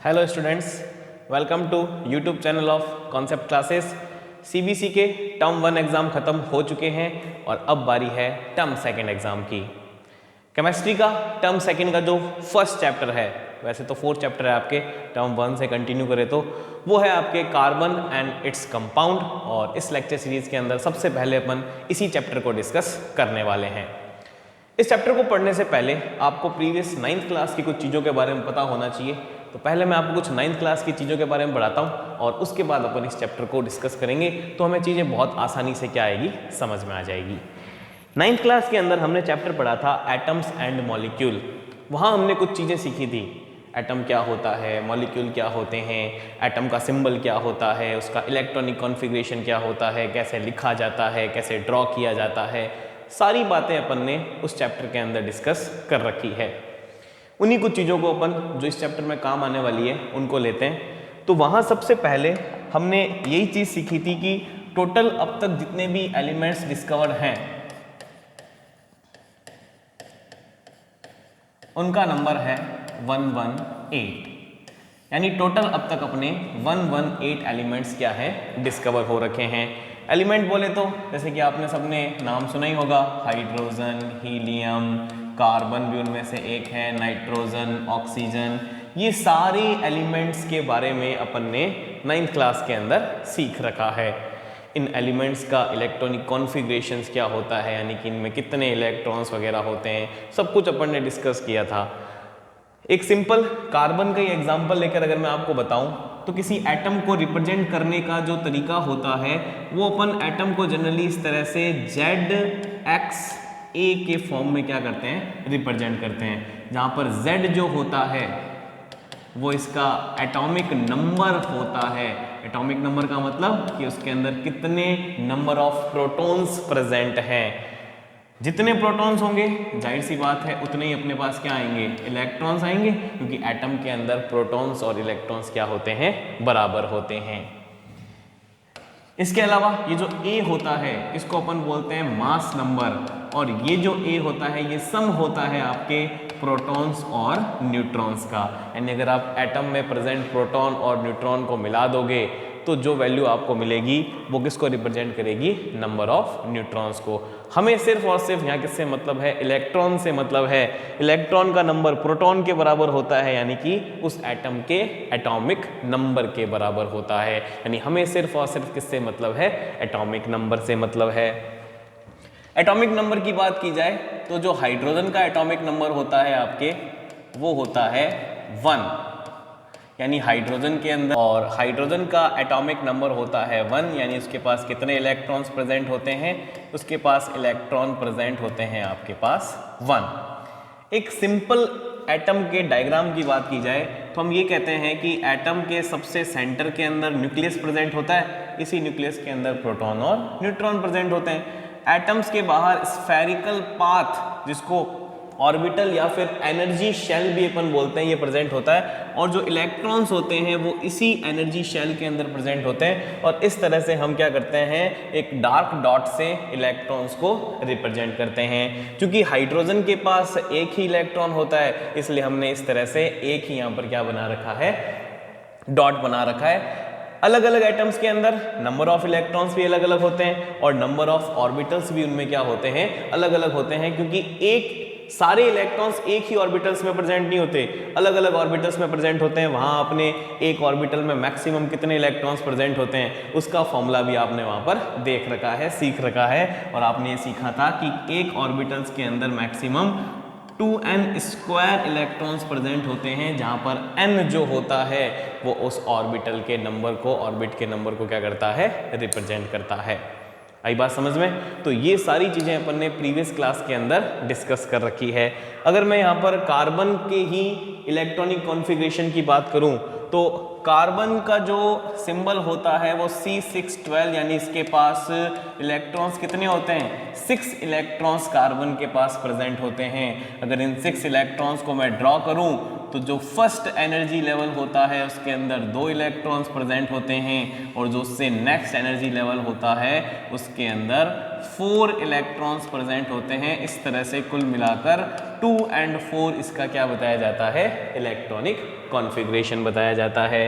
Hello students, welcome to YouTube channel of concept classes. CBC के term 1 exam ख़त्म हो चुके हैं और अब बारी है टर्म 2 एग्ज़ाम की। केमिस्ट्री का टर्म 2 का जो फर्स्ट चैप्टर है, वैसे तो 4 चैप्टर है आपके, टर्म 1 से कंटिन्यू करें तो वो है आपके कार्बन एंड इट्स कंपाउंड। और इस लेक्चर सीरीज़ के अंदर सबसे पहले अपन इसी चैप्टर को डिस्कस करने वाले हैं। इस चैप्टर को पढ़ने से पहले आपको प्रीवियस 9th क्लास की कुछ चीज़ों के बारे में पता होना चाहिए। तो पहले मैं आपको कुछ 9th क्लास की चीज़ों के बारे में बढ़ाता हूँ और उसके बाद अपन इस चैप्टर को डिस्कस करेंगे, तो हमें चीज़ें बहुत आसानी से क्या आएगी, समझ में आ जाएगी। 9th क्लास के अंदर हमने चैप्टर पढ़ा था एटम्स एंड मॉलिक्यूल। वहाँ हमने कुछ चीज़ें सीखी थी। एटम क्या होता है, मॉलिक्यूल क्या होते हैं, एटम का सिंबल क्या होता है, उसका इलेक्ट्रॉनिक कॉन्फ़िगरेशन क्या होता है, कैसे लिखा जाता है, कैसे ड्रॉ किया जाता है, सारी बातें अपन ने उस चैप्टर के अंदर डिस्कस कर रखी है। उन्हीं कुछ चीज़ों को अपन जो इस चैप्टर में काम आने वाली है उनको लेते हैं। तो वहाँ सबसे पहले हमने यही चीज़ सीखी थी कि टोटल अब तक जितने भी एलिमेंट्स डिस्कवर्ड हैं उनका नंबर है 118। यानी टोटल अब तक अपने 118 एलिमेंट्स क्या है, डिस्कवर हो रखे हैं। एलिमेंट बोले तो जैसे कि आपने सबने नाम सुना ही होगा, हाइड्रोजन, हीलियम, कार्बन भी उनमें से एक है, नाइट्रोजन, ऑक्सीजन, ये सारे एलिमेंट्स के बारे में अपन ने 9th क्लास के अंदर सीख रखा है। इन एलिमेंट्स का इलेक्ट्रॉनिक कॉन्फ़िगरेशंस क्या होता है, यानी कि इनमें कितने इलेक्ट्रॉन्स वगैरह होते हैं, सब कुछ अपन ने डिस्कस किया था। एक सिंपल कार्बन का ही एग्जाम्पल लेकर अगर मैं आपको बताऊं तो किसी एटम को रिप्रेजेंट करने का जो तरीका होता है वो अपन एटम को जनरली इस तरह से ZXA के फॉर्म में क्या करते हैं, रिप्रेजेंट करते हैं, जहां पर Z जो होता है वो इसका एटॉमिक नंबर होता है। एटॉमिक नंबर का मतलब कि उसके अंदर कितने नंबर ऑफ प्रोटॉन्स प्रेजेंट हैं। जितने प्रोटॉन्स होंगे जाहिर सी बात है उतने ही अपने पास क्या आएंगे, इलेक्ट्रॉन्स आएंगे, क्योंकि एटम के अंदर प्रोटॉन्स और इलेक्ट्रॉन्स क्या होते हैं, बराबर होते हैं। इसके अलावा ये जो A होता है इसको अपन बोलते हैं मास नंबर, और ये जो A होता है ये सम होता है आपके प्रोटॉन्स और न्यूट्रॉन्स का। यानी अगर आप एटम में प्रेजेंट प्रोटॉन और न्यूट्रॉन को मिला दोगे तो जो वैल्यू आपको मिलेगी वो किसको रिप्रेजेंट करेगी, नंबर ऑफ न्यूट्रॉन्स को। हमें सिर्फ और सिर्फ यहाँ किससे मतलब है, इलेक्ट्रॉन से मतलब है। इलेक्ट्रॉन का नंबर प्रोटॉन के बराबर होता है, यानी कि उस एटम के एटॉमिक नंबर के बराबर होता है। यानी हमें सिर्फ और सिर्फ किससे मतलब है, एटॉमिक नंबर से मतलब है। एटॉमिक नंबर की बात की जाए तो जो हाइड्रोजन का एटॉमिक नंबर होता है आपके, वो होता है 1, यानी हाइड्रोजन के अंदर, और हाइड्रोजन का एटॉमिक नंबर होता है 1, यानी उसके पास कितने इलेक्ट्रॉन्स प्रेजेंट होते हैं, उसके पास इलेक्ट्रॉन प्रेजेंट होते हैं आपके पास 1। एक सिंपल एटम के डायग्राम की बात की जाए तो हम ये कहते हैं कि एटम के सबसे सेंटर के अंदर न्यूक्लियस प्रेजेंट होता है, इसी न्यूक्लियस के अंदर प्रोटॉन और न्यूट्रॉन प्रेजेंट होते हैं। एटम्स के बाहर स्फेरिकल पाथ, जिसको ऑर्बिटल या फिर एनर्जी शेल भी अपन बोलते हैं, ये प्रेजेंट होता है, और जो इलेक्ट्रॉन्स होते हैं वो इसी एनर्जी शेल के अंदर प्रेजेंट होते हैं। और इस तरह से हम क्या करते हैं, एक डार्क डॉट से इलेक्ट्रॉन्स को रिप्रेजेंट करते हैं। क्योंकि हाइड्रोजन के पास एक ही इलेक्ट्रॉन होता है, इसलिए हमने इस तरह से एक ही यहाँ पर क्या बना रखा है, डॉट बना रखा है। अलग अलग एटम्स के अंदर नंबर ऑफ इलेक्ट्रॉन्स भी अलग अलग होते हैं और नंबर ऑफ ऑर्बिटल्स भी उनमें क्या होते हैं, अलग अलग होते हैं, क्योंकि एक सारे इलेक्ट्रॉन्स एक ही ऑर्बिटल्स में प्रेजेंट नहीं होते, अलग अलग ऑर्बिटल्स में प्रेजेंट होते हैं। वहां आपने एक ऑर्बिटल में मैक्सिमम कितने इलेक्ट्रॉन्स प्रेजेंट होते हैं उसका फॉर्मूला भी आपने वहां पर देख रखा है, सीख रखा है। और आपने ये सीखा था कि एक ऑर्बिटल्स के अंदर मैक्सिमम 2n² इलेक्ट्रॉन्स प्रेजेंट होते हैं, जहां पर n जो होता है वो उस ऑर्बिटल के नंबर को, ऑर्बिट के नंबर को क्या करता है, रिप्रेजेंट करता है। आई बात समझ में? तो ये सारी चीज़ें अपन ने प्रीवियस क्लास के अंदर डिस्कस कर रखी है। अगर मैं यहाँ पर कार्बन के ही इलेक्ट्रॉनिक कॉन्फ़िगरेशन की बात करूँ तो कार्बन का जो सिंबल होता है वो C612, यानी इसके पास इलेक्ट्रॉन्स कितने होते हैं, 6 इलेक्ट्रॉन्स कार्बन के पास प्रेजेंट होते हैं। अगर इन 6 इलेक्ट्रॉन्स को मैं ड्रॉ करूं तो जो फर्स्ट एनर्जी लेवल होता है उसके अंदर 2 इलेक्ट्रॉन्स प्रेजेंट होते हैं, और जो उससे नेक्स्ट एनर्जी लेवल होता है उसके अंदर 4 इलेक्ट्रॉन्स प्रेजेंट होते हैं। इस तरह से कुल मिलाकर 2 और 4 इसका क्या बताया जाता है, इलेक्ट्रॉनिक कॉन्फ़िगरेशन बताया जाता है।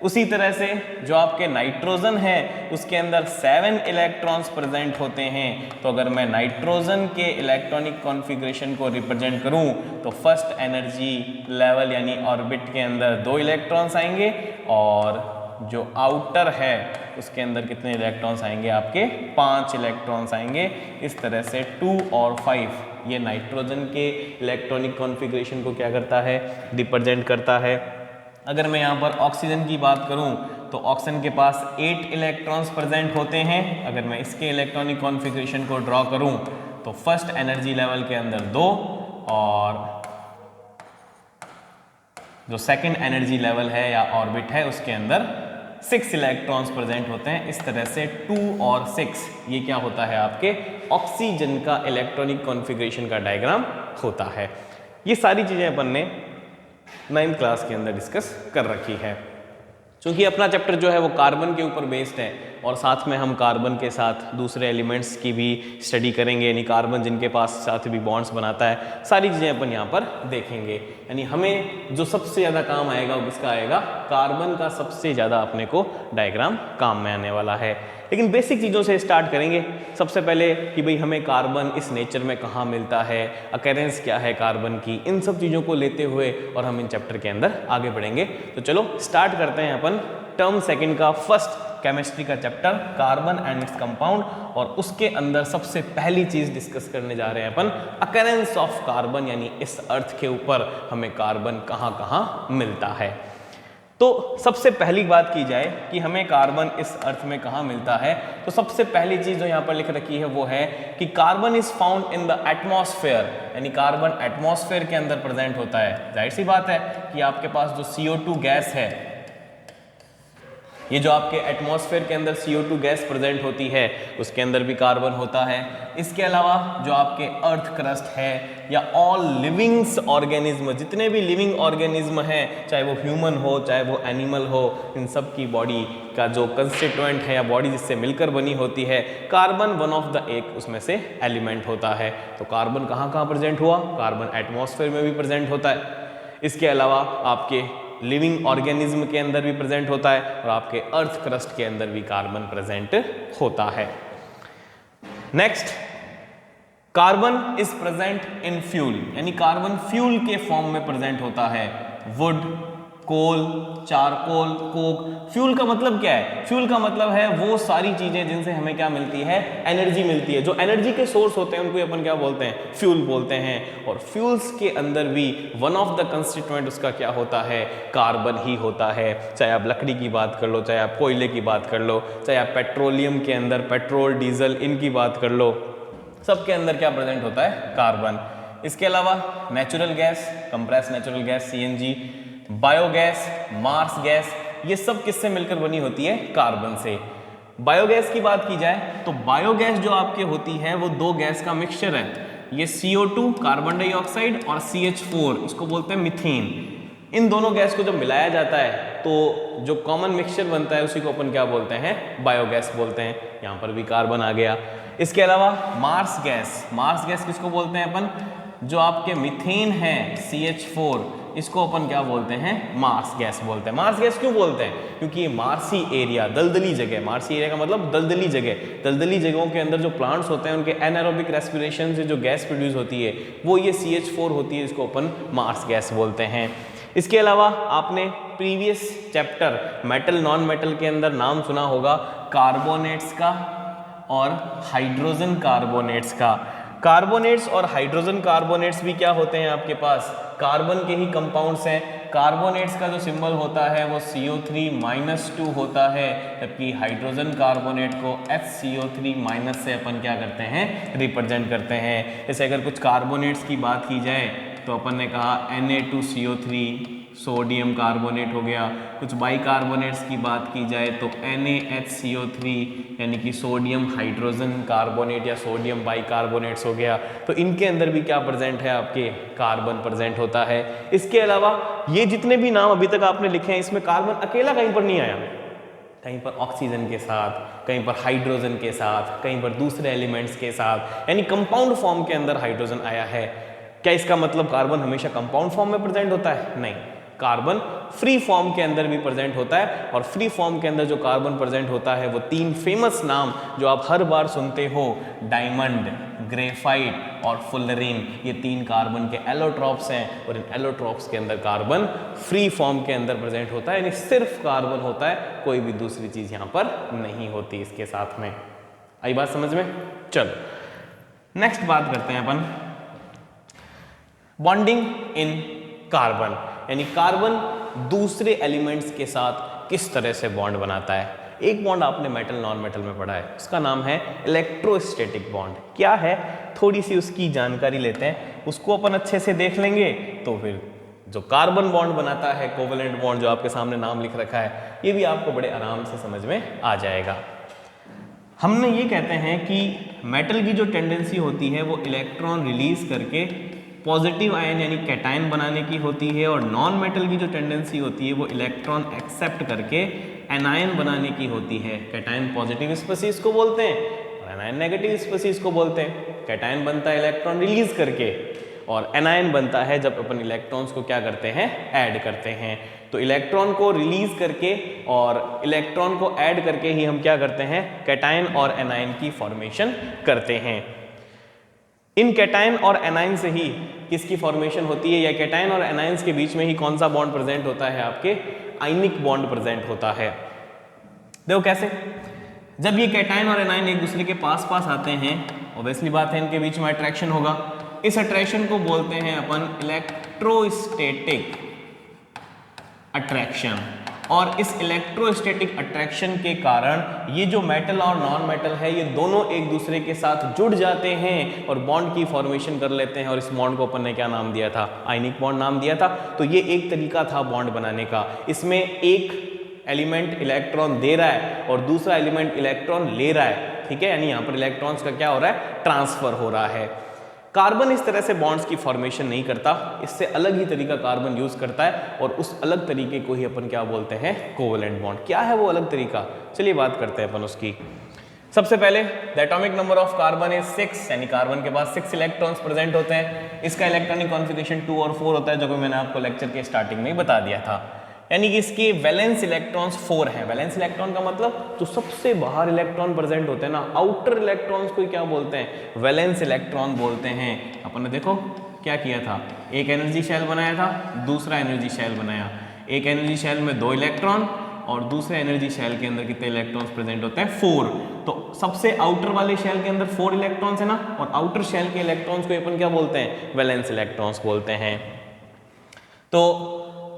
उसी तरह से जो आपके नाइट्रोजन है उसके अंदर 7 इलेक्ट्रॉन्स प्रेजेंट होते हैं। तो अगर मैं नाइट्रोजन के इलेक्ट्रॉनिक कॉन्फ़िगरेशन को रिप्रेजेंट करूं तो फर्स्ट एनर्जी लेवल यानी ऑर्बिट के अंदर 2 इलेक्ट्रॉन्स आएंगे, और जो आउटर है उसके अंदर कितने इलेक्ट्रॉन्स आएंगे, आपके 5 इलेक्ट्रॉन्स आएंगे। इस तरह से 2 और 5 ये नाइट्रोजन के इलेक्ट्रॉनिक कॉन्फ़िगरेशन को क्या करता है, रिप्रेजेंट करता है। अगर मैं यहाँ पर ऑक्सीजन की बात करूँ तो ऑक्सीजन के पास 8 इलेक्ट्रॉन्स प्रेजेंट होते हैं। अगर मैं इसके इलेक्ट्रॉनिक कॉन्फ़िगरेशन को ड्रॉ करूँ तो फर्स्ट एनर्जी लेवल के अंदर 2 और जो सेकंड एनर्जी लेवल है या ऑर्बिट है उसके अंदर 6 इलेक्ट्रॉन्स प्रेजेंट होते हैं। इस तरह से 2 और 6 ये क्या होता है, आपके ऑक्सीजन का इलेक्ट्रॉनिक कॉन्फ़िगरेशन का डायग्राम होता है। ये सारी चीज़ें अपन ने 9th क्लास के अंदर डिस्कस कर रखी है। चूंकि अपना चैप्टर जो है वो कार्बन के ऊपर बेस्ड है और साथ में हम कार्बन के साथ दूसरे एलिमेंट्स की भी स्टडी करेंगे, यानी कार्बन जिनके पास साथ भी बॉन्ड्स बनाता है, सारी चीज़ें अपन यहाँ पर देखेंगे। यानी हमें जो सबसे ज़्यादा काम आएगा वो किसका आएगा, कार्बन का सबसे ज़्यादा अपने को डायग्राम काम में आने वाला है। लेकिन बेसिक चीज़ों से स्टार्ट करेंगे। सबसे पहले कि भाई हमें कार्बन इस नेचर में कहाँ मिलता है, अकेरेंस क्या है कार्बन की, इन सब चीज़ों को लेते हुए और हम इन चैप्टर के अंदर आगे बढ़ेंगे। तो चलो स्टार्ट करते हैं अपन टर्म सेकंड का फर्स्ट केमिस्ट्री का chapter carbon and its compound, और उसके अंदर सबसे पहली चीज़ डिस्कस करने जा रहे हैं अपन अकेरेंस ऑफ कार्बन, यानी इस अर्थ के ऊपर हमें कार्बन कहाँ कहाँ मिलता है। तो सबसे पहली बात की जाए कि हमें कार्बन इस अर्थ में कहाँ मिलता है, तो सबसे पहली चीज़ जो यहाँ पर लिख रखी है वो है कि carbon is found in the atmosphere, यानी कार्बन एटमॉस्फेयर के अंदर प्रेजेंट होता है। जाहिर सी बात है कि आपके पास जो CO2 गैस है, ये जो आपके एटमॉस्फेयर के अंदर CO2 गैस प्रेजेंट होती है उसके अंदर भी कार्बन होता है। इसके अलावा जो आपके अर्थ क्रस्ट है या ऑल लिविंग्स ऑर्गेनिज्म, जितने भी लिविंग ऑर्गेनिज्म हैं, चाहे वो ह्यूमन हो चाहे वो एनिमल हो, इन सब की बॉडी का जो कंस्टिट्यूएंट है या बॉडी जिससे मिलकर बनी होती है, कार्बन वन ऑफ द एक उसमें से एलिमेंट होता है। तो कार्बन कहाँ कहाँ प्रेजेंट हुआ, कार्बन एटमॉस्फेयर में भी प्रेजेंट होता है। इसके अलावा आपके लिविंग ऑर्गेनिज्म के अंदर भी प्रेजेंट होता है और आपके अर्थ क्रस्ट के अंदर भी कार्बन प्रेजेंट होता है। Next, carbon is present in fuel, यानी कार्बन फ्यूल के फॉर्म में प्रेजेंट होता है। Wood, coal, charcoal, coke. Fuel का मतलब क्या है, फ्यूल का मतलब है वो सारी चीजें जिनसे हमें क्या मिलती है, एनर्जी मिलती है। जो एनर्जी के सोर्स होते हैं उनको अपन क्या बोलते हैं, फ्यूल बोलते हैं। और फ्यूल्स के अंदर भी वन ऑफ द कंस्टिट्यूएंट उसका क्या होता है, कार्बन ही होता है। चाहे आप लकड़ी की बात कर लो, चाहे आप कोयले की बात कर लो, चाहे आप पेट्रोलियम के अंदर पेट्रोल, डीजल इनकी बात कर लो, सबके अंदर क्या प्रेजेंट होता है, कार्बन। इसके अलावा natural gas, compress natural gas CNG, biogas, marsh gas, ये सब किससे मिलकर बनी होती है, कार्बन से। बायोगैस की बात की जाए तो बायोगैस जो आपके होती है वो 2 गैस का मिक्सचर है। ये CO2 कार्बन डाइऑक्साइड और CH4 इसको बोलते हैं मीथेन। इन दोनों गैस को जब मिलाया जाता है तो जो कॉमन मिक्सचर बनता है उसी को अपन क्या बोलते हैं, बायोगैस बोलते हैं। यहाँ पर भी कार्बन आ गया। इसके अलावा मार्स गैस, मार्स गैस किसको बोलते हैं अपन, जो आपके मीथेन है CH4 इसको अपन क्या बोलते हैं, मार्स गैस बोलते हैं। मार्स गैस क्यों बोलते हैं, क्योंकि ये मार्सी एरिया, दलदली जगह, मार्सी एरिया का मतलब दलदली जगह, दलदली जगहों के अंदर जो प्लांट्स होते हैं उनके एनारोबिक रेस्पिरेशन से जो गैस प्रोड्यूस होती है वो ये CH4 होती है, इसको अपन मार्स गैस बोलते हैं। इसके अलावा आपने previous chapter metal non metal के अंदर नाम सुना होगा कार्बोनेट्स का और हाइड्रोजन कार्बोनेट्स का। कार्बोनेट्स और हाइड्रोजन कार्बोनेट्स भी क्या होते हैं, आपके पास कार्बन के ही कंपाउंड्स हैं। कार्बोनेट्स का जो सिंबल होता है वो CO3-2 होता है, जबकि हाइड्रोजन कार्बोनेट को HCO3- से अपन क्या करते हैं, रिप्रेजेंट करते हैं। जैसे अगर कुछ कार्बोनेट्स की बात की जाए तो अपन ने कहा Na2CO3, सोडियम कार्बोनेट हो गया। कुछ बाइकार्बोनेट्स की बात की जाए तो NaHCO3 यानी कि सोडियम हाइड्रोजन कार्बोनेट या सोडियम बाइकार्बोनेट्स हो गया। तो इनके अंदर भी क्या प्रेजेंट है, आपके कार्बन प्रेजेंट होता है। इसके अलावा ये जितने भी नाम अभी तक आपने लिखे हैं, इसमें कार्बन अकेला कहीं पर नहीं आया, कहीं पर ऑक्सीजन के साथ, कहीं पर हाइड्रोजन के साथ, कहीं पर दूसरे एलिमेंट्स के साथ, यानी कंपाउंड फॉर्म के अंदर हाइड्रोजन आया है। क्या इसका मतलब कार्बन हमेशा कंपाउंड फॉर्म में प्रेजेंट होता है? नहीं, कार्बन फ्री फॉर्म के अंदर भी प्रेजेंट होता है। और फ्री फॉर्म के अंदर जो कार्बन प्रेजेंट होता है वो तीन फेमस नाम जो आप हर बार सुनते हो, डायमंड, ग्रेफाइट और फुलरीन, ये तीन कार्बन के एलोट्रॉप्स हैं। और इन एलोट्रॉप्स के अंदर कार्बन फ्री फॉर्म के अंदर प्रेजेंट होता है, यानी सिर्फ कार्बन होता है, कोई भी दूसरी चीज यहां पर नहीं होती इसके साथ में। आई बात समझ में? चलो नेक्स्ट बात करते हैं अपन बॉन्डिंग इन कार्बन, यानी कार्बन दूसरे एलिमेंट्स के साथ किस तरह से बॉन्ड बनाता है। एक बॉन्ड आपने मेटल नॉन मेटल में पढ़ा है, उसका नाम है इलेक्ट्रोस्टैटिक बॉन्ड। क्या है, थोड़ी सी उसकी जानकारी लेते हैं, उसको अपन अच्छे से देख लेंगे तो फिर जो कार्बन बॉन्ड बनाता है, कोवेलेंट बॉन्ड जो आपके सामने नाम लिख रखा है, ये भी आपको बड़े आराम से समझ में आ जाएगा। हमने ये कहते हैं कि मेटल की जो टेंडेंसी होती है वो इलेक्ट्रॉन रिलीज करके पॉजिटिव आयन यानी कैटायन बनाने की होती है, और नॉन मेटल की जो टेंडेंसी होती है वो इलेक्ट्रॉन एक्सेप्ट करके एनायन बनाने की होती है। कैटायन पॉजिटिव स्पीशीज को बोलते हैं और एनायन नेगेटिव स्पीशीज को बोलते हैं। कैटायन बनता है इलेक्ट्रॉन रिलीज करके, और एनायन बनता है जब अपन इलेक्ट्रॉन्स को क्या करते हैं, ऐड करते हैं। तो इलेक्ट्रॉन को रिलीज करके और इलेक्ट्रॉन को ऐड करके ही हम क्या करते हैं, कैटायन और एनायन की फॉर्मेशन करते हैं। इन कैटायन और एनायन से ही किसकी फॉर्मेशन होती है, या कैटायन और एनायंस के बीच में ही कौन सा बॉन्ड प्रेजेंट होता है, आपके आयनिक बॉन्ड प्रेजेंट होता है। देखो कैसे, जब ये कैटायन और एनायन एक दूसरे के पास पास आते हैं, ऑब्वियसली बात है इनके बीच में अट्रैक्शन होगा। इस अट्रैक्शन को बोलते हैं अपन इलेक्ट्रोस्टैटिक अट्रैक्शन। और इस इलेक्ट्रोस्टैटिक अट्रैक्शन के कारण ये जो मेटल और नॉन मेटल है, ये दोनों एक दूसरे के साथ जुड़ जाते हैं और बॉन्ड की फॉर्मेशन कर लेते हैं। और इस बॉन्ड को अपन ने क्या नाम दिया था, आयनिक बॉन्ड नाम दिया था। तो ये एक तरीका था बॉन्ड बनाने का। इसमें एक एलिमेंट इलेक्ट्रॉन दे रहा है और दूसरा एलिमेंट इलेक्ट्रॉन ले रहा है, ठीक है, यानी यहाँ पर इलेक्ट्रॉन्स का क्या हो रहा है, ट्रांसफर हो रहा है। कार्बन इस तरह से बॉन्ड्स की फॉर्मेशन नहीं करता, इससे अलग ही तरीका कार्बन यूज करता है, और उस अलग तरीके को ही अपन क्या बोलते हैं, कोवेलेंट बॉन्ड। क्या है वो अलग तरीका, चलिए बात करते हैं अपन उसकी। सबसे पहले the atomic number of carbon is 6, यानी कार्बन के पास 6 इलेक्ट्रॉन्स प्रेजेंट होते हैं। इसका इलेक्ट्रॉनिक कॉन्फिगरेशन 2 और 4 होता है, जो कि मैंने आपको लेक्चर के स्टार्टिंग में ही बता दिया था। यानी कि इसके वैलेंस इलेक्ट्रॉन्स 4 हैं। वैलेंस इलेक्ट्रॉन का मतलब जो सबसे बाहर इलेक्ट्रॉन प्रेजेंट होते हैं ना, आउटर इलेक्ट्रॉन्स को क्या बोलते हैं, वैलेंस इलेक्ट्रॉन बोलते हैं। अपन ने देखो क्या किया था, एक एनर्जी शेल बनाया था, दूसरा एनर्जी शेल बनाया। एक एनर्जी शेल में 2 इलेक्ट्रॉन और दूसरे एनर्जी शेल के अंदर कितने इलेक्ट्रॉन्स प्रेजेंट होते हैं, 4। तो सबसे आउटर वाले शेल के अंदर 4 इलेक्ट्रॉन्स है ना, और आउटर शेल के इलेक्ट्रॉन्स को अपन क्या बोलते हैं, वैलेंस इलेक्ट्रॉन्स बोलते हैं। तो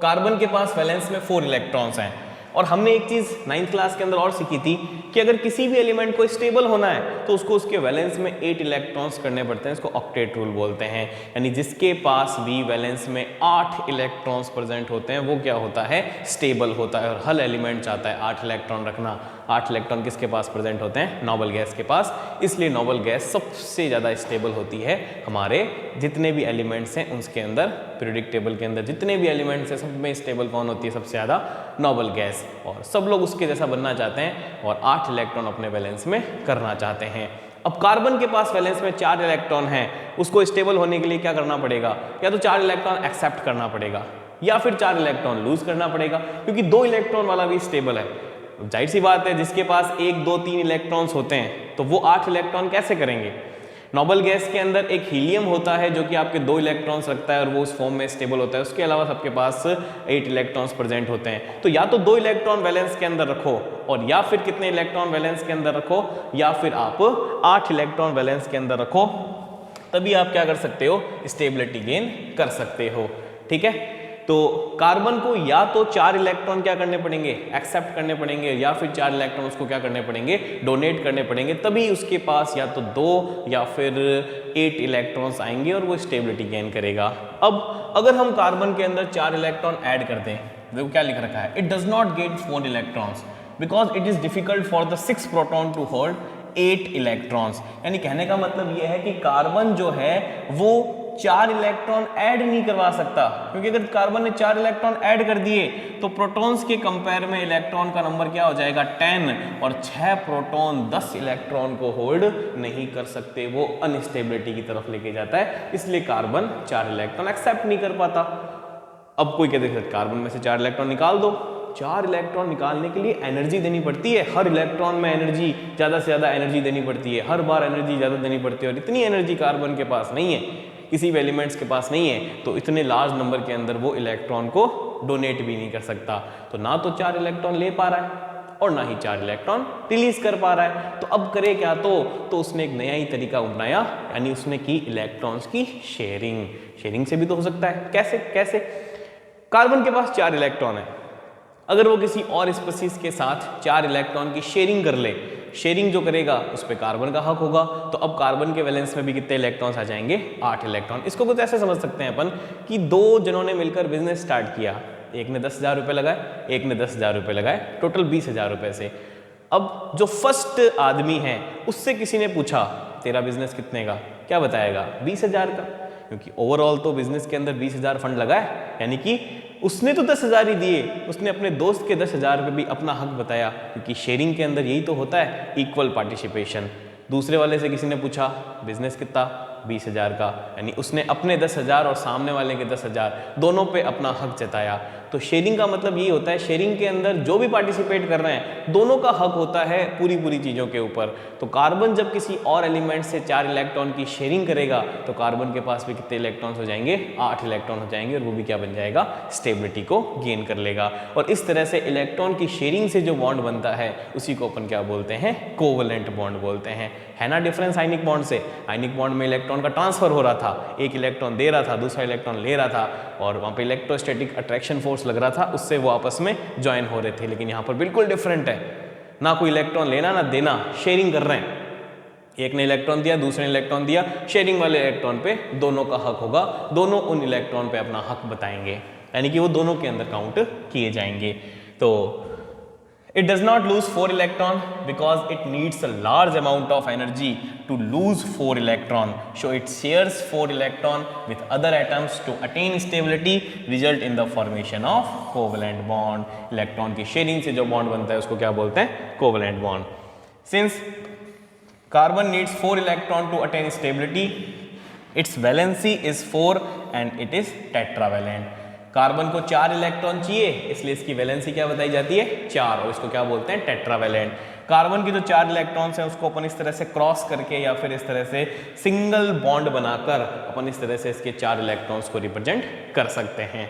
कार्बन के पास वैलेंस में 4 इलेक्ट्रॉन्स हैं। और हमने एक चीज 9th क्लास के अंदर और सीखी थी कि अगर किसी भी एलिमेंट को स्टेबल होना है तो उसको उसके वैलेंस में 8 इलेक्ट्रॉन्स करने पड़ते हैं। इसको ऑक्टेट रूल बोलते हैं। यानी जिसके पास भी वैलेंस में 8 इलेक्ट्रॉन्स प्रेजेंट होते हैं वो क्या होता है, स्टेबल होता है। और हर एलिमेंट चाहता है 8 इलेक्ट्रॉन रखना। 8 इलेक्ट्रॉन किसके पास प्रेजेंट होते हैं, नोबल गैस के पास। इसलिए नोबल गैस सबसे ज़्यादा स्टेबल होती है हमारे जितने भी एलिमेंट्स हैं उसके अंदर। पीरियोडिक टेबल के अंदर जितने भी एलिमेंट्स हैं सब में स्टेबल कौन होती है, सबसे ज़्यादा नोबल गैस। और सब लोग उसके जैसा बनना चाहते हैं और 8 इलेक्ट्रॉन अपने वैलेंस में करना चाहते हैं। अब कार्बन के पास वैलेंस में 4 इलेक्ट्रॉन हैं, उसको स्टेबल होने के लिए क्या करना पड़ेगा, या तो 4 इलेक्ट्रॉन एक्सेप्ट करना पड़ेगा या फिर 4 इलेक्ट्रॉन लूज करना पड़ेगा, क्योंकि 2 इलेक्ट्रॉन वाला भी स्टेबल है। जाहिर सी बात है जिसके पास 1, 2, 3 इलेक्ट्रॉन्स होते हैं तो वो 8 इलेक्ट्रॉन कैसे करेंगे। नोबल गैस के अंदर एक हीलियम होता है जो कि आपके 2 इलेक्ट्रॉन्स रखता है और वो उस फॉर्म में स्टेबल होता है। उसके अलावा सबके पास 8 इलेक्ट्रॉन्स प्रेजेंट होते हैं। तो या तो 2 इलेक्ट्रॉन वैलेंस के अंदर रखो और या फिर कितने इलेक्ट्रॉन वैलेंस के अंदर रखो, या फिर आप 8 इलेक्ट्रॉन वैलेंस के अंदर रखो, तभी आप क्या कर सकते हो, स्टेबिलिटी गेन कर सकते हो। ठीक है, तो कार्बन को या तो 4 इलेक्ट्रॉन क्या करने पड़ेंगे, एक्सेप्ट करने पड़ेंगे, या फिर 4 इलेक्ट्रॉन उसको क्या करने पड़ेंगे, डोनेट करने पड़ेंगे, तभी उसके पास या तो 2 या फिर 8 इलेक्ट्रॉन्स आएंगे और वो स्टेबिलिटी गेन करेगा। अब अगर हम कार्बन के अंदर 4 इलेक्ट्रॉन ऐड कर दें, देखो क्या लिख रखा है, it does not get 4 electrons because it is difficult for the 6 proton to hold 8 electrons. यानी कहने का मतलब ये है कि कार्बन जो है वो 4 इलेक्ट्रॉन ऐड नहीं करवा सकता, क्योंकि अगर कार्बन ने 4 इलेक्ट्रॉन ऐड कर दिए तो प्रोटॉन्स के कंपेयर में इलेक्ट्रॉन का नंबर क्या हो जाएगा, 10, और 6 प्रोटॉन 10 इलेक्ट्रॉन को होल्ड नहीं कर सकते, वो अनस्टेबिलिटी की तरफ लेके जाता है, इसलिए कार्बन 4 इलेक्ट्रॉन एक्सेप्ट नहीं कर पाता। अब कोई कहते हैं कार्बन में से 4 इलेक्ट्रॉन निकाल दो, 4 इलेक्ट्रॉन निकालने के लिए एनर्जी देनी पड़ती है, हर इलेक्ट्रॉन में एनर्जी ज़्यादा से ज़्यादा एनर्जी देनी पड़ती है, हर बार एनर्जी ज़्यादा देनी पड़ती है, और इतनी एनर्जी कार्बन के पास नहीं है, किसी भी एलिमेंट्स के पास नहीं है, तो इतने लार्ज नंबर के अंदर वो इलेक्ट्रॉन को डोनेट भी नहीं कर सकता। तो ना तो 4 इलेक्ट्रॉन ले पा रहा है और ना ही 4 इलेक्ट्रॉन रिलीज कर पा रहा है। तो अब करे क्या, तो उसने एक नया ही तरीका अपनाया, यानी उसने की इलेक्ट्रॉन्स की शेयरिंग। शेयरिंग से भी तो हो सकता है, कैसे कार्बन के पास 4 इलेक्ट्रॉन है, अगर वो किसी और स्पीशीज के साथ 4 इलेक्ट्रॉन की शेयरिंग कर ले, शेयरिंग जो करेगा उस पर कार्बन का हक होगा, तो अब कार्बन के वैलेंस में भी कितने इलेक्ट्रॉन्स आ जाएंगे, 8 इलेक्ट्रॉन। इसको कुछ ऐसे समझ सकते हैं अपन कि 2 जनों ने मिलकर बिजनेस स्टार्ट किया, एक ने 10,000 रुपये लगाए, एक ने 10,000 रुपये लगाए, टोटल 20,000 रुपये से। अब जो फर्स्ट आदमी है उससे किसी ने पूछा तेरा बिजनेस कितने का, क्या बताएगा, 20,000 का, क्योंकि ओवरऑल तो बिजनेस के अंदर 20,000 फंड लगा है, यानी कि उसने तो 10,000 ही दिए, उसने अपने दोस्त के 10,000 पे भी अपना हक बताया, क्योंकि शेयरिंग के अंदर यही तो होता है, इक्वल पार्टिसिपेशन। दूसरे वाले से किसी ने पूछा बिजनेस कितना, 20,000 का, यानी उसने अपने 10,000 और सामने वाले के 10,000 दोनों पे अपना हक जताया। तो शेयरिंग का मतलब ये होता है, शेयरिंग के अंदर जो भी पार्टिसिपेट कर रहे हैं दोनों का हक होता है पूरी चीज़ों के ऊपर। तो कार्बन जब किसी और एलिमेंट से 4 इलेक्ट्रॉन की शेयरिंग करेगा तो कार्बन के पास भी कितने इलेक्ट्रॉन्स हो जाएंगे, 8 इलेक्ट्रॉन हो जाएंगे, और वो भी क्या बन जाएगा, स्टेबिलिटी को गेन कर लेगा। और इस तरह से इलेक्ट्रॉन की शेयरिंग से जो बॉन्ड बनता है उसी को अपन क्या बोलते हैं, कोवलेंट बॉन्ड बोलते हैं। है ना डिफरेंस आयनिक बॉन्ड से, आयनिक बॉन्ड में इलेक्ट्रॉन का ट्रांसफर हो रहा था, एक इलेक्ट्रॉन दे रहा था, दूसरा इलेक्ट्रॉन ले रहा था, और वहाँ पे इलेक्ट्रोस्टैटिक अट्रैक्शन फोर्स लग रहा था, उससे वो आपस में ज्वाइन हो रहे थे। लेकिन यहाँ पर बिल्कुल डिफरेंट है, ना कोई इलेक्ट्रॉन लेना ना देना, शेयरिंग कर रहे हैं, एक ने इलेक्ट्रॉन दिया, दूसरे ने इलेक्ट्रॉन दिया, शेयरिंग वाले इलेक्ट्रॉन पे दोनों का हक होगा, दोनों उन इलेक्ट्रॉन पे अपना हक बताएंगे, यानी कि वो दोनों के अंदर काउंट किए जाएंगे। तो it does not lose 4 electron because it needs a large amount of energy to lose 4 electron, so it shares 4 electron with other atoms to attain stability, result in the formation of covalent bond। Electron की sharing से जो bond बनता है उसको क्या बोलते हैं, covalent bond. Since carbon needs 4 electron to attain stability, its valency is 4 and it is tetravalent। Carbon को 4 इलेक्ट्रॉन चाहिए, इसलिए इसकी वैलेंसी क्या बताई जाती है, 4, और इसको क्या बोलते हैं, टेट्रावैलेंट। कार्बन की जो 4 इलेक्ट्रॉन्स हैं उसको अपन इस तरह से क्रॉस करके या फिर इस तरह से सिंगल बॉन्ड बनाकर अपन इस तरह से इसके 4 इलेक्ट्रॉन्स को रिप्रेजेंट कर सकते हैं।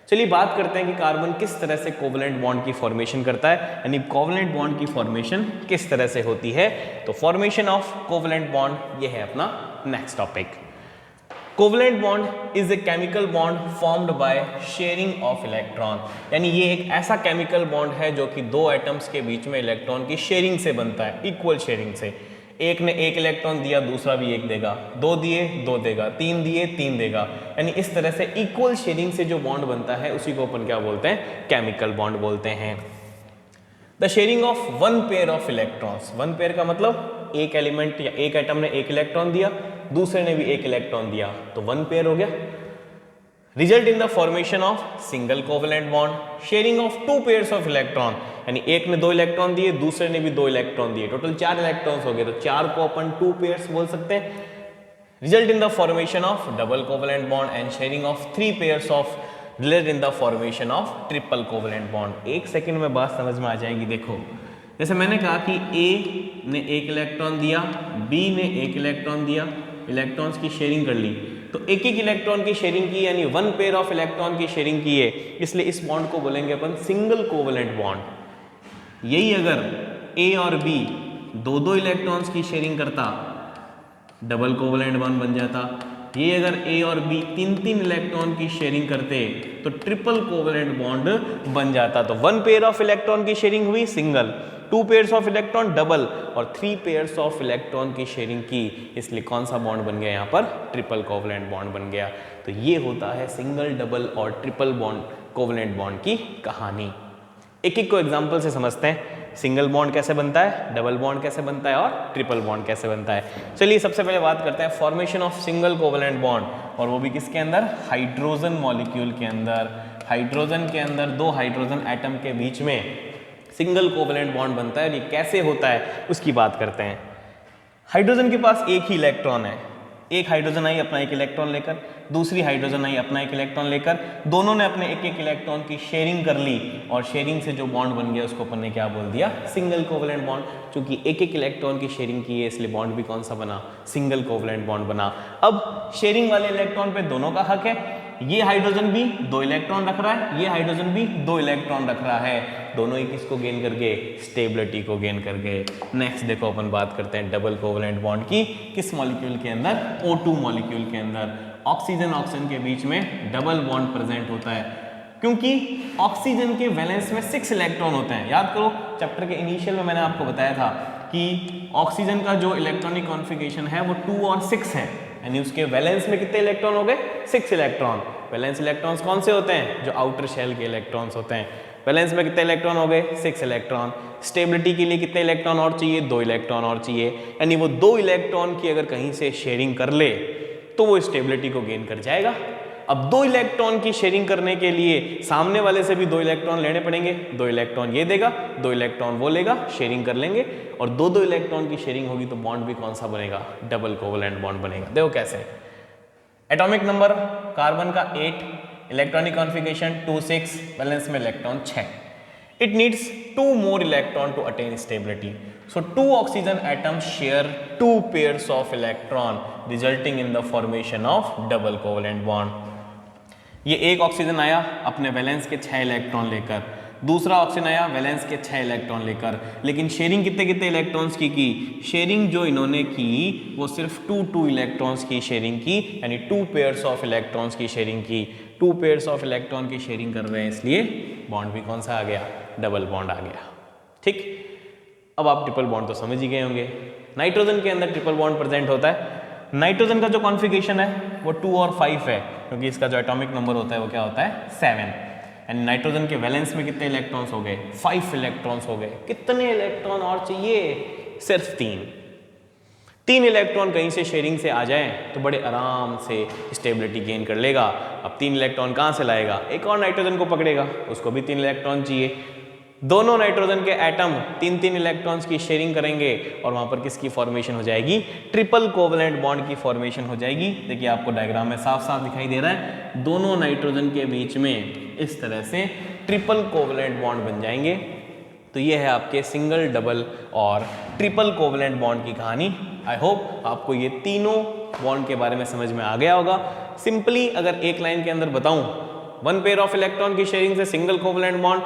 चलिए बात करते हैं कि कार्बन किस तरह से कोवलेंट बॉन्ड की फॉर्मेशन करता है, यानी कोवलेंट बॉन्ड की फॉर्मेशन किस तरह से होती है। तो फॉर्मेशन ऑफ कोवलेंट बॉन्ड ये है अपना next topic. Covalent bond is a chemical bond formed by sharing of electron, यानी ये एक ऐसा केमिकल बॉन्ड है जो कि 2 एटम्स के बीच में इलेक्ट्रॉन की शेयरिंग से बनता है, इक्वल शेयरिंग से। एक ने 1 इलेक्ट्रॉन दिया, दूसरा भी 1 देगा, 2 दिए 2 देगा, 3 दिए 3 देगा, यानी इस तरह से इक्वल शेयरिंग से जो बॉन्ड बनता है उसी को अपन क्या बोलते हैं, केमिकल बॉन्ड बोलते हैं। The sharing of 1 pair of electrons, 1 pair का मतलब एक एलिमेंट या एक एटम ने 1 इलेक्ट्रॉन दिया, दूसरे ने भी 1 इलेक्ट्रॉन दिया, तो 1 पेयर हो गया। Result in the formation of single covalent bond, sharing of 2 pairs of electron, यानी एक ने 2 इलेक्ट्रॉन दिए, दूसरे ने भी 2 इलेक्ट्रॉन दिए, टोटल 4 इलेक्ट्रॉन्स हो गए, तो 4 को अपन 2 पेयर्स बोल सकते हैं। Result in the formation of double covalent bond and sharing of 3 pairs of, result in the formation of triple covalent bond. एक सेकंड में बात समझ में आ जाएगी। देखो जैसे मैंने कहा कि ए ने 1 इलेक्ट्रॉन दिया, बी ने 1 इलेक्ट्रॉन दिया, इलेक्ट्रॉन्स की शेयरिंग कर ली, तो एक इलेक्ट्रॉन की शेयरिंग की, यानी 1 पेयर ऑफ इलेक्ट्रॉन की शेयरिंग की है, इसलिए इस बॉन्ड को बोलेंगे अपन सिंगल कोवलेंट बॉन्ड। यही अगर ए और बी 2 इलेक्ट्रॉन्स की शेयरिंग करता, डबल कोवलेंट बॉन्ड बन जाता। ये अगर ए और बी तीन तीन इलेक्ट्रॉन की शेयरिंग करते तो ट्रिपल कोवेलेंट बॉन्ड बन जाता। तो 1 पेयर ऑफ इलेक्ट्रॉन की शेयरिंग हुई single, 2 pairs of electron double और 3 पेयर्स ऑफ इलेक्ट्रॉन की शेयरिंग की, इसलिए कौन सा बॉन्ड बन गया यहाँ पर? ट्रिपल कोवेलेंट बॉन्ड बन गया। तो ये होता है सिंगल, डबल और ट्रिपल बॉन्ड कोवेलेंट बॉन्ड की कहानी। एक एक को एग्जांपल से समझते हैं। सिंगल बॉन्ड कैसे बनता है, डबल बॉन्ड कैसे बनता है और ट्रिपल बॉन्ड कैसे बनता है। चलिए सबसे पहले बात करते हैं formation of single covalent bond, और वो भी किसके अंदर? हाइड्रोजन मॉलिक्यूल के अंदर। हाइड्रोजन के अंदर दो हाइड्रोजन एटम के बीच में सिंगल कोवेलेंट बॉन्ड बनता है। और ये कैसे होता है उसकी बात करते हैं। हाइड्रोजन के पास एक ही इलेक्ट्रॉन है, एक हाइड्रोजन आई अपना एक इलेक्ट्रॉन लेकर, दूसरी हाइड्रोजन आई अपना एक इलेक्ट्रॉन लेकर, दोनों ने अपने एक एक इलेक्ट्रॉन की शेयरिंग कर ली और शेयरिंग से जो बॉन्ड बन गया उसको अपन ने क्या बोल दिया? Single covalent bond. क्योंकि एक एक इलेक्ट्रॉन की शेयरिंग की है इसलिए बॉन्ड भी कौन सा बना? सिंगल कोवेलेंट बॉन्ड बना। अब शेयरिंग वाले इलेक्ट्रॉन पे दोनों का हक है। ये हाइड्रोजन भी 2 इलेक्ट्रॉन रख रहा है, ये हाइड्रोजन भी 2 इलेक्ट्रॉन रख रहा है, दोनों ही किसको गेन करके? स्टेबिलिटी को गेन करके। नेक्स्ट देखो अपन बात करते हैं डबल कोवेलेंट बॉन्ड की। किस मॉलिक्यूल के अंदर? O2 मॉलिक्यूल के अंदर ऑक्सीजन ऑक्सीजन के बीच में डबल बॉन्ड प्रेजेंट होता है, क्योंकि ऑक्सीजन के वैलेंस में 6 इलेक्ट्रॉन होते हैं। याद करो चैप्टर के इनिशियल में मैंने आपको बताया था कि ऑक्सीजन का जो इलेक्ट्रॉनिक कॉन्फ़िगरेशन है वो 2 और 6 है, यानी उसके वैलेंस में कितने इलेक्ट्रॉन हो गए? 6 इलेक्ट्रॉन। वैलेंस इलेक्ट्रॉन्स कौन से होते हैं? जो आउटर शेल के इलेक्ट्रॉन्स होते हैं। वैलेंस में कितने इलेक्ट्रॉन हो गए? 6 इलेक्ट्रॉन। स्टेबिलिटी के लिए कितने इलेक्ट्रॉन और चाहिए? 2 इलेक्ट्रॉन और चाहिए, यानी वो 2 इलेक्ट्रॉन की अगर कहीं से शेयरिंग कर ले तो वो स्टेबिलिटी को गेन कर जाएगा। अब 2 इलेक्ट्रॉन की शेयरिंग करने के लिए सामने वाले से भी 2 इलेक्ट्रॉन लेने पड़ेंगे। 2 इलेक्ट्रॉन ये देगा, 2 इलेक्ट्रॉन वो लेगा, शेयरिंग कर लेंगे और 2-2 इलेक्ट्रॉन की शेयरिंग होगी तो बॉन्ड भी कौन सा बनेगा? डबल कोवेलेंट बॉन्ड बनेगा। देखो कैसे। एटॉमिक नंबर कार्बन का 8, इलेक्ट्रॉनिक कॉन्फ़िगरेशन 2 6, वैलेंस में electron 6। It needs 2 more electron to attain stability. So 2 oxygen atoms share 2 pairs of electron, resulting in the formation of double covalent bond. ये एक oxygen आया अपने valence के 6 electron लेकर, दूसरा oxygen आया वैलेंस के 6 इलेक्ट्रॉन लेकर, लेकिन शेयरिंग कितने कितने इलेक्ट्रॉन्स की? शेयरिंग जो इन्होंने की वो सिर्फ 2 इलेक्ट्रॉन्स की शेयरिंग की, यानी 2 पेयर्स ऑफ इलेक्ट्रॉन्स की शेयरिंग की। 2 पेयर्स ऑफ इलेक्ट्रॉन की शेयरिंग कर रहे हैं इसलिए बॉन्ड भी कौन सा आ गया? डबल बॉन्ड आ गया। ठीक, अब आप ट्रिपल बॉन्ड तो समझ ही गए होंगे। नाइट्रोजन के अंदर ट्रिपल बॉन्ड प्रेजेंट होता है। नाइट्रोजन का जो कॉन्फ़िगरेशन है वो 2 और 5 है, क्योंकि इसका जो एटॉमिक नंबर होता है वो क्या होता है? 7। यानी नाइट्रोजन के वैलेंस में कितने इलेक्ट्रॉन्स हो गए? 5 इलेक्ट्रॉन्स हो गए। कितने इलेक्ट्रॉन और चाहिए? सिर्फ 3 इलेक्ट्रॉन कहीं से शेयरिंग से आ जाएं तो बड़े आराम से स्टेबिलिटी गेन कर लेगा। अब 3 इलेक्ट्रॉन कहाँ से लाएगा? एक और नाइट्रोजन को पकड़ेगा, उसको भी 3 इलेक्ट्रॉन चाहिए। दोनों नाइट्रोजन के एटम 3-3 इलेक्ट्रॉन्स की शेयरिंग करेंगे और वहां पर किसकी फॉर्मेशन हो जाएगी? ट्रिपल कोवेलेंट बॉन्ड की फॉर्मेशन हो जाएगी। देखिए आपको डायग्राम में साफ साफ दिखाई दे रहा है, दोनों नाइट्रोजन के बीच में इस तरह से ट्रिपल कोवेलेंट बॉन्ड बन जाएंगे। तो ये है आपके सिंगल, डबल और ट्रिपल कोवेलेंट बॉन्ड की कहानी। आई होप आपको ये तीनों बॉन्ड के बारे में समझ में आ गया होगा। सिंपली अगर एक लाइन के अंदर बताऊं, 1 पेयर ऑफ इलेक्ट्रॉन की शेयरिंग से single covalent bond,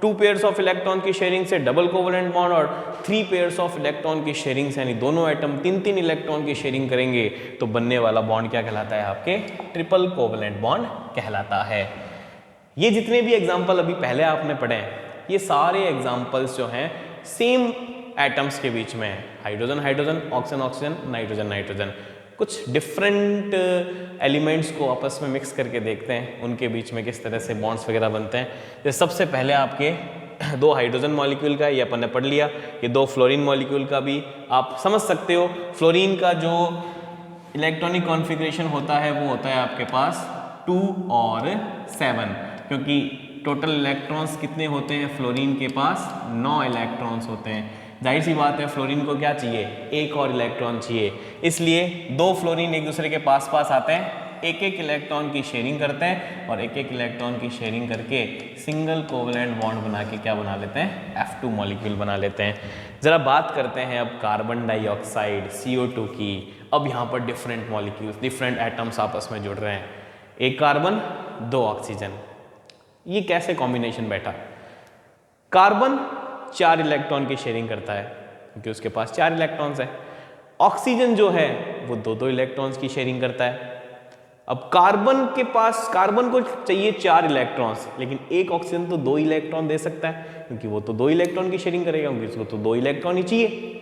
2 pairs of electron की शेयरिंग से डबल कोवेलेंट बॉन्ड और 3 पेयर्स ऑफ इलेक्ट्रॉन की शेयरिंग से, यानी दोनों एटम 3-3 इलेक्ट्रॉन की शेयरिंग करेंगे तो बनने वाला बॉन्ड क्या कहलाता है? आपके ट्रिपल कोवेलेंट बॉन्ड कहलाता है। ये जितने भी एग्जाम्पल अभी पहले आपने पढ़े हैं, ये सारे एग्जाम्पल्स जो हैं सेम एटम्स के बीच में है। Hydrogen hydrogen, oxygen oxygen, nitrogen nitrogen. कुछ डिफरेंट एलिमेंट्स को आपस में मिक्स करके देखते हैं उनके बीच में किस तरह से बॉन्ड्स वगैरह बनते हैं। जैसे सबसे पहले आपके 2 हाइड्रोजन मॉलिक्यूल का ये अपन ने पढ़ लिया, ये 2 फ्लोरीन मॉलिक्यूल का भी आप समझ सकते हो। फ्लोरीन का जो इलेक्ट्रॉनिक कॉन्फ़िगरेशन होता है वो होता है आपके पास 2 और 7, क्योंकि टोटल इलेक्ट्रॉन्स कितने होते हैं? फ्लोरीन के पास 9 इलेक्ट्रॉन्स होते हैं। जाहिर सी बात है फ्लोरीन को क्या चाहिए? एक और इलेक्ट्रॉन चाहिए, इसलिए 2 फ्लोरीन एक दूसरे के पास पास आते हैं, एक एक इलेक्ट्रॉन की शेयरिंग करते हैं और एक एक इलेक्ट्रॉन की शेयरिंग करके सिंगल कोवेलेंट बॉन्ड बना के क्या बना लेते हैं? F2 मॉलिक्यूल बना लेते हैं। ज़रा बात करते हैं अब कार्बन डाइऑक्साइड CO2 की। अब यहाँ पर डिफरेंट मॉलिक्यूल्स, डिफरेंट एटम्स आपस में जुड़ रहे हैं। एक कार्बन, 2 ऑक्सीजन, ये कैसे कॉम्बिनेशन बैठा? कार्बन 4 इलेक्ट्रॉन की शेयरिंग करता है क्योंकि उसके पास 4 इलेक्ट्रॉन्स है। ऑक्सीजन जो है वो 2-2 इलेक्ट्रॉन्स की शेयरिंग करता है। अब कार्बन के पास, कार्बन को चाहिए 4 इलेक्ट्रॉन्स, लेकिन एक ऑक्सीजन तो 2 इलेक्ट्रॉन दे सकता है, क्योंकि वो तो 2 इलेक्ट्रॉन की शेयरिंग करेगा, क्योंकि इसको तो 2 इलेक्ट्रॉन ही चाहिए।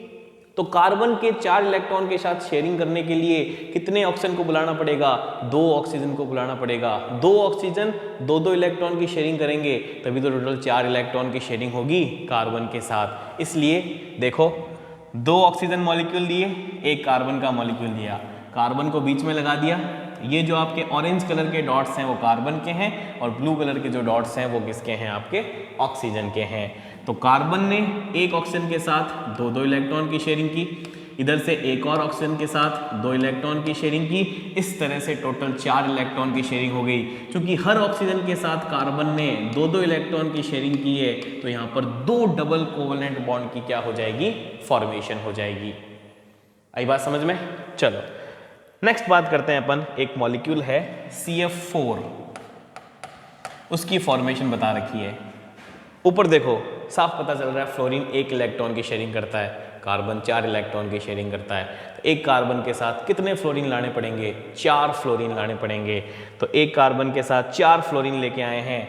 तो कार्बन के 4 इलेक्ट्रॉन के साथ शेयरिंग करने के लिए कितने ऑक्सीजन को बुलाना पड़ेगा? 2 ऑक्सीजन को बुलाना पड़ेगा। 2 ऑक्सीजन 2-2 इलेक्ट्रॉन की शेयरिंग करेंगे, तभी तो टोटल 4 इलेक्ट्रॉन की शेयरिंग होगी कार्बन के साथ। इसलिए देखो 2 ऑक्सीजन मॉलिक्यूल दिए, एक कार्बन का मॉलिक्यूल दिया, कार्बन को बीच में लगा दिया। ये जो आपके ऑरेंज कलर के डॉट्स हैं वो कार्बन के हैं, और ब्लू कलर के जो डॉट्स हैं वो किसके हैं? आपके ऑक्सीजन के हैं। तो कार्बन ने एक ऑक्सीजन के साथ 2-2 इलेक्ट्रॉन की शेयरिंग की, इधर से एक और ऑक्सीजन के साथ 2 इलेक्ट्रॉन की शेयरिंग की, इस तरह से टोटल 4 इलेक्ट्रॉन की शेयरिंग हो गई। क्योंकि हर ऑक्सीजन के साथ कार्बन ने 2-2 इलेक्ट्रॉन की शेयरिंग की है, तो यहाँ पर 2 डबल कोवेलेंट बॉन्ड की क्या हो जाएगी? फॉर्मेशन हो जाएगी। आई बात समझ में? चलो नेक्स्ट बात करते हैं अपन, एक मॉलिक्यूल है CF4, उसकी फॉर्मेशन बता रखी है। ऊपर देखो साफ पता चल रहा है फ्लोरीन 1 इलेक्ट्रॉन की शेयरिंग करता है, कार्बन 4 इलेक्ट्रॉन की शेयरिंग करता है। तो एक कार्बन के साथ कितने फ्लोरीन लाने पड़ेंगे? 4 फ्लोरीन लाने पड़ेंगे। तो एक कार्बन के साथ 4 फ्लोरीन लेके आए हैं,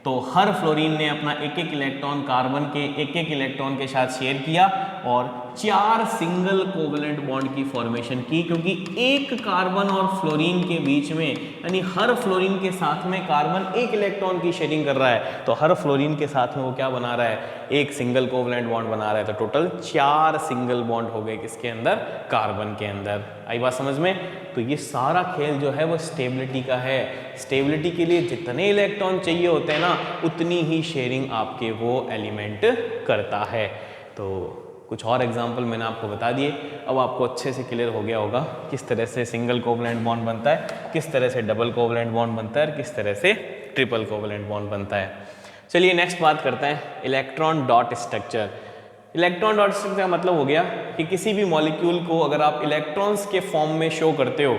तो हर फ्लोरीन ने अपना 1-1 इलेक्ट्रॉन कार्बन के 1-1 इलेक्ट्रॉन के साथ शेयर किया और 4 सिंगल कोवेलेंट बॉन्ड की फॉर्मेशन की। क्योंकि एक कार्बन और फ्लोरीन के बीच में, यानी हर फ्लोरीन के साथ में कार्बन 1 इलेक्ट्रॉन की शेयरिंग कर रहा है, तो हर फ्लोरीन के साथ में वो क्या बना रहा है? एक सिंगल कोवेलेंट बॉन्ड बना रहा है। तो टोटल 4 सिंगल बॉन्ड हो गए किसके अंदर? कार्बन के अंदर। आई बात समझ में? तो ये सारा खेल जो है वो स्टेबिलिटी का है। स्टेबिलिटी के लिए जितने इलेक्ट्रॉन चाहिए होते हैं ना, उतनी ही शेयरिंग आपके वो एलिमेंट करता है। तो कुछ और एग्जाम्पल मैंने आपको बता दिए, अब आपको अच्छे से क्लियर हो गया होगा किस तरह से सिंगल कोवेलेंट बॉन्ड बनता है, किस तरह से डबल कोवेलेंट बॉन्ड बनता है और किस तरह से ट्रिपल कोवेलेंट बॉन्ड बनता है। चलिए नेक्स्ट बात करते हैं electron dot structure. Electron dot structure का मतलब हो गया कि किसी भी मॉलिक्यूल को अगर आप इलेक्ट्रॉन्स के फॉर्म में शो करते हो,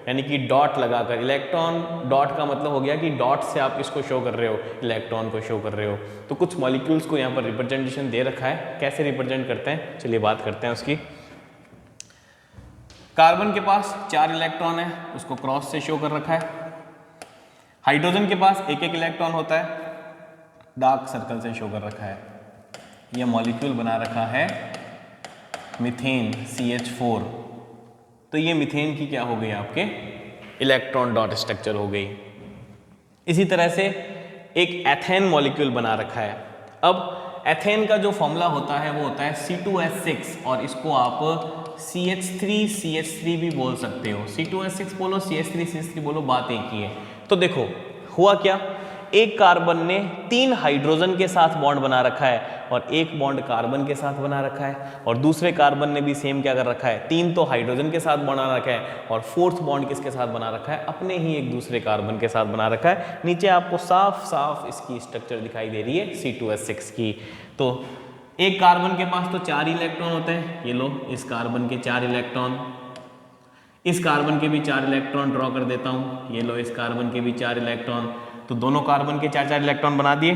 यानी कि डॉट लगाकर, इलेक्ट्रॉन डॉट का मतलब हो गया कि डॉट से आप इसको शो कर रहे हो, इलेक्ट्रॉन को शो कर रहे हो। तो कुछ मॉलिक्यूल्स को यहाँ पर रिप्रेजेंटेशन दे रखा है, कैसे रिप्रेजेंट करते हैं चलिए बात करते हैं उसकी। कार्बन के पास 4 इलेक्ट्रॉन है, उसको क्रॉस से शो कर रखा है। हाइड्रोजन के पास 1-1 इलेक्ट्रॉन होता है, डार्क सर्कल से शो कर रखा है। यह मॉलिक्यूल बना रखा है मीथेन CH4। तो ये मीथेन की क्या हो गई? आपके इलेक्ट्रॉन डॉट स्ट्रक्चर हो गई। इसी तरह से एक एथेन मॉलिक्यूल बना रखा है। अब एथेन का जो फॉर्मूला होता है वो होता है C2H6, और इसको आप CH3CH3 भी बोल सकते हो। C2H6 बोलो, CH3CH3 बोलो, बात एक ही है। तो देखो हुआ क्या, एक कार्बन ने 3 हाइड्रोजन के साथ बॉन्ड बना रखा है और एक बॉन्ड कार्बन के साथ बना रखा है, और दूसरे कार्बन ने भी सेम क्या कर रखा है? 3 तो हाइड्रोजन के साथ बना रखा है और 4th बॉन्ड किसके साथ बना रखा है? अपने ही एक दूसरे कार्बन के साथ बना रखा है। नीचे आपको साफ साफ इसकी स्ट्रक्चर दिखाई दे रही है C2H6 की। तो एक कार्बन के पास तो 4 इलेक्ट्रॉन होते हैं, ये लो इस कार्बन के 4 इलेक्ट्रॉन, इस कार्बन के भी 4 इलेक्ट्रॉन ड्रॉ कर देता हूँ, ये लो इस कार्बन के भी 4 इलेक्ट्रॉन। तो दोनों कार्बन के 4-4 इलेक्ट्रॉन बना दिए।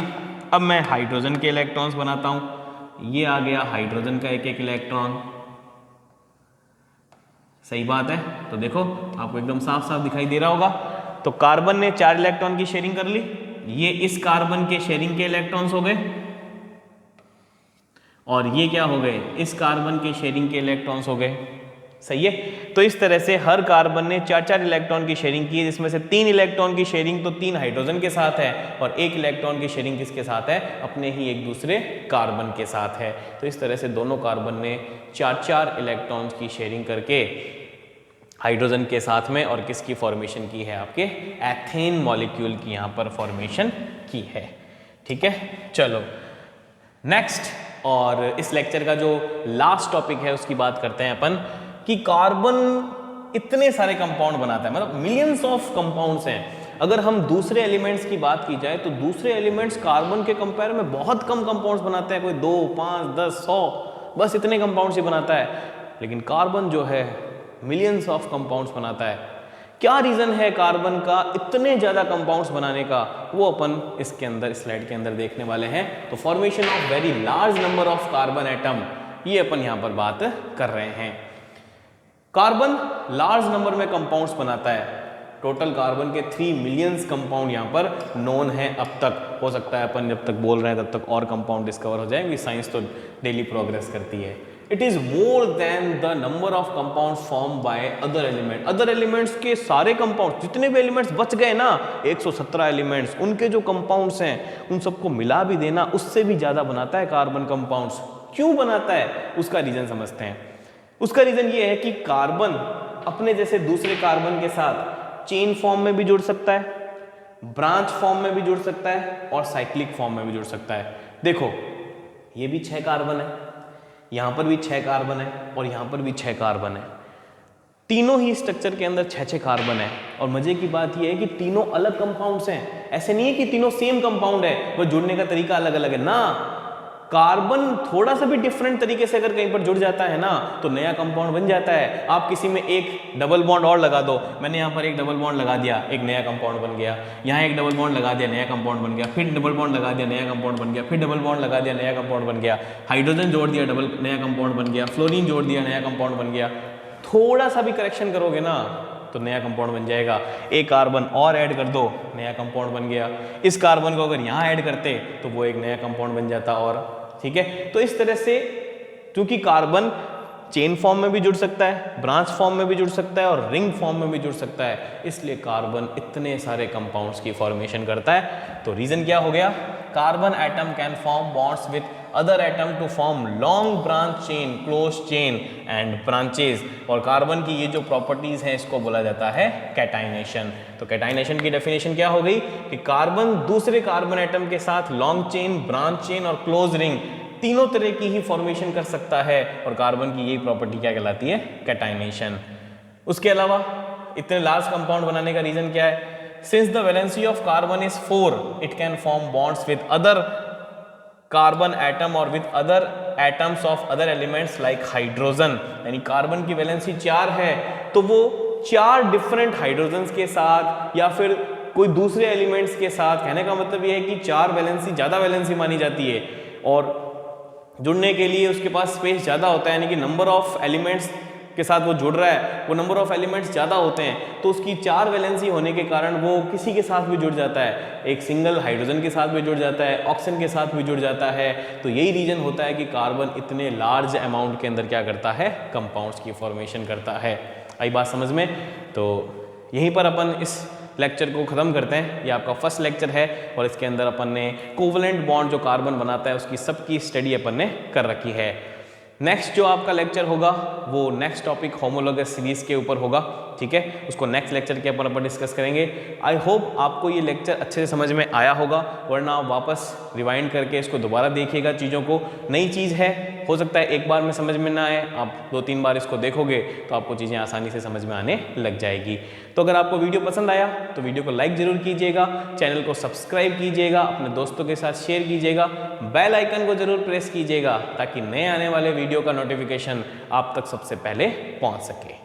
अब मैं हाइड्रोजन के इलेक्ट्रॉन्स बनाता हूं, ये आ गया हाइड्रोजन का 1-1 इलेक्ट्रॉन। सही बात है? तो देखो आपको एकदम साफ साफ दिखाई दे रहा होगा। तो कार्बन ने 4 इलेक्ट्रॉन की शेयरिंग कर ली, ये इस कार्बन के शेयरिंग के इलेक्ट्रॉन्स हो गए, और ये क्या हो गए? इस कार्बन के शेयरिंग के इलेक्ट्रॉन्स हो गए। सही है? तो इस तरह से हर कार्बन ने 4-4 इलेक्ट्रॉन की शेयरिंग की, जिसमें से 3 इलेक्ट्रॉन की शेयरिंग तो 3 हाइड्रोजन के साथ है और 1 इलेक्ट्रॉन की शेयरिंग किसके साथ है? अपने ही एक दूसरे कार्बन के साथ है। तो इस तरह से दोनों कार्बन ने 4-4 इलेक्ट्रॉन्स की शेयरिंग करके हाइड्रोजन के साथ में और किसकी फॉर्मेशन की है? आपके एथेन मॉलिक्यूल की यहाँ पर फॉर्मेशन की है। ठीक है, चलो नेक्स्ट, और इस लेक्चर का जो लास्ट टॉपिक है उसकी बात करते हैं अपन कि कार्बन इतने सारे कंपाउंड बनाता है, मतलब मिलियंस ऑफ कंपाउंड्स हैं। अगर हम दूसरे एलिमेंट्स की बात की जाए तो दूसरे एलिमेंट्स कार्बन के कंपेयर में बहुत कम कंपाउंड्स बनाते हैं, कोई 2, 5, 10, 100, बस इतने कंपाउंड्स ही बनाता है। लेकिन कार्बन जो है मिलियंस ऑफ कंपाउंड्स बनाता है। क्या रीजन है कार्बन का इतने ज्यादा कंपाउंड्स बनाने का, वो अपन इसके अंदर स्लाइड के अंदर देखने वाले हैं। तो formation of very large number of carbon atom, ये अपन यहां पर बात कर रहे हैं। कार्बन लार्ज नंबर में कंपाउंड्स बनाता है, टोटल कार्बन के 3 मिलियंस कंपाउंड यहाँ पर नोन है अब तक। हो सकता है अपन जब तक बोल रहे हैं तब तक और कंपाउंड डिस्कवर हो जाएंगे, साइंस तो डेली प्रोग्रेस करती है। It is more than the number of compounds form by other element. Other elements के सारे कंपाउंड्स, जितने भी एलिमेंट्स बच गए ना 117 एलिमेंट्स, उनके जो कंपाउंड्स हैं उन सबको मिला भी देना उससे भी ज्यादा बनाता है कार्बन कंपाउंड्स। क्यों बनाता है उसका रीजन समझते हैं। उसका रीजन ये है कि कार्बन अपने जैसे दूसरे कार्बन के साथ चेन फॉर्म में भी जुड़ सकता है, ब्रांच फॉर्म में भी जुड़ सकता है और साइक्लिक फॉर्म में भी जुड़ सकता है। देखो ये भी 6 कार्बन है, यहां पर भी 6 कार्बन है और यहां पर भी 6 कार्बन है। तीनों ही स्ट्रक्चर के अंदर 6-6 कार्बन है। और मजे की बात यह है कि तीनों अलग कंपाउंड्स हैं, ऐसे नहीं है कि तीनों सेम कंपाउंड है, वो जुड़ने का तरीका अलग अलग है ना। कार्बन थोड़ा सा भी डिफरेंट तरीके से अगर कहीं पर जुड़ जाता है ना तो नया कंपाउंड बन जाता है। आप किसी में एक डबल बॉन्ड और लगा दो, मैंने यहाँ पर एक डबल बॉन्ड लगा दिया, एक नया कंपाउंड बन गया। यहाँ एक डबल बॉन्ड लगा दिया, नया कंपाउंड बन गया। फिर डबल बॉन्ड लगा दिया, नया कंपाउंड बन गया। फिर डबल बॉन्ड लगा दिया, नया कंपाउंड बन गया। हाइड्रोजन जोड़ दिया, डबल नया कंपाउंड बन गया। फ्लोरीन जोड़ दिया, नया कंपाउंड बन गया। थोड़ा सा भी करेक्शन करोगे ना तो नया कंपाउंड बन जाएगा। एक कार्बन और ऐड कर दो, नया कंपाउंड बन गया। इस कार्बन को अगर यहाँ ऐड करते तो वो एक नया कंपाउंड बन जाता। और ठीक है, तो इस तरह से क्योंकि कार्बन चेन फॉर्म में भी जुड़ सकता है, ब्रांच फॉर्म में भी जुड़ सकता है और रिंग फॉर्म में भी जुड़ सकता है, इसलिए कार्बन इतने सारे कंपाउंड्स की फॉर्मेशन करता है। तो रीजन क्या हो गया, carbon atom can form bonds with other atom to form long branch chain, close chain and branches. और कार्बन की ये जो प्रॉपर्टीज हैं इसको बोला जाता है कैटाइनेशन। तो कैटाइनेशन की डेफिनेशन क्या हो गई कि कार्बन दूसरे कार्बन एटम के साथ लॉन्ग चेन, ब्रांच चेन और क्लोज रिंग तीनों तरह की ही फॉर्मेशन कर सकता है। और कार्बन की यही प्रॉपर्टी क्या कहलाती है, कैटाइनेशन। उसके अलावा इतने लार्ज कंपाउंड बनाने का रीजन क्या है, since the valency of carbon is 4 it can form bonds with other carbon atom और with other atoms of other elements like hydrogen. यानी कार्बन की वैलेंसी 4 है तो वो 4 डिफरेंट हाइड्रोजन्स के साथ या फिर कोई दूसरे एलिमेंट्स के साथ, कहने का मतलब ये है कि 4 वैलेंसी ज्यादा वैलेंसी मानी जाती है और जुड़ने के लिए उसके पास स्पेस ज़्यादा होता है, यानी कि नंबर ऑफ एलिमेंट्स के साथ वो जुड़ रहा है वो नंबर ऑफ एलिमेंट्स ज़्यादा होते हैं। तो उसकी 4 वैलेंसी होने के कारण वो किसी के साथ भी जुड़ जाता है, एक सिंगल हाइड्रोजन के साथ भी जुड़ जाता है, ऑक्सीजन के साथ भी जुड़ जाता है। तो यही रीजन होता है कि कार्बन इतने लार्ज अमाउंट के अंदर क्या करता है, कंपाउंड्स की फॉर्मेशन करता है। आई बात समझ में। तो यहीं पर अपन इस लेक्चर को ख़त्म करते हैं। ये आपका फर्स्ट लेक्चर है और इसके अंदर अपन ने कोवलेंट बॉन्ड जो कार्बन बनाता है उसकी सबकी स्टडी अपन ने कर रखी है। नेक्स्ट जो आपका लेक्चर होगा वो नेक्स्ट टॉपिक होमोलॉगस सीरीज के ऊपर होगा, ठीक है। उसको नेक्स्ट लेक्चर के अपन डिस्कस करेंगे। आई होप आपको ये लेक्चर अच्छे से समझ में आया होगा, वरना आप वापस रिवाइंड करके इसको दोबारा देखिएगा। चीज़ों को, नई चीज़ है, हो सकता है एक बार में समझ में ना आए, आप 2-3 बार इसको देखोगे तो आपको चीज़ें आसानी से समझ में आने लग जाएगी। तो अगर आपको वीडियो पसंद आया तो वीडियो को लाइक ज़रूर कीजिएगा, चैनल को सब्सक्राइब कीजिएगा, अपने दोस्तों के साथ शेयर कीजिएगा, बेल आइकन को ज़रूर प्रेस कीजिएगा ताकि नए आने वाले वीडियो का नोटिफिकेशन आप तक सबसे पहले पहुँच सके।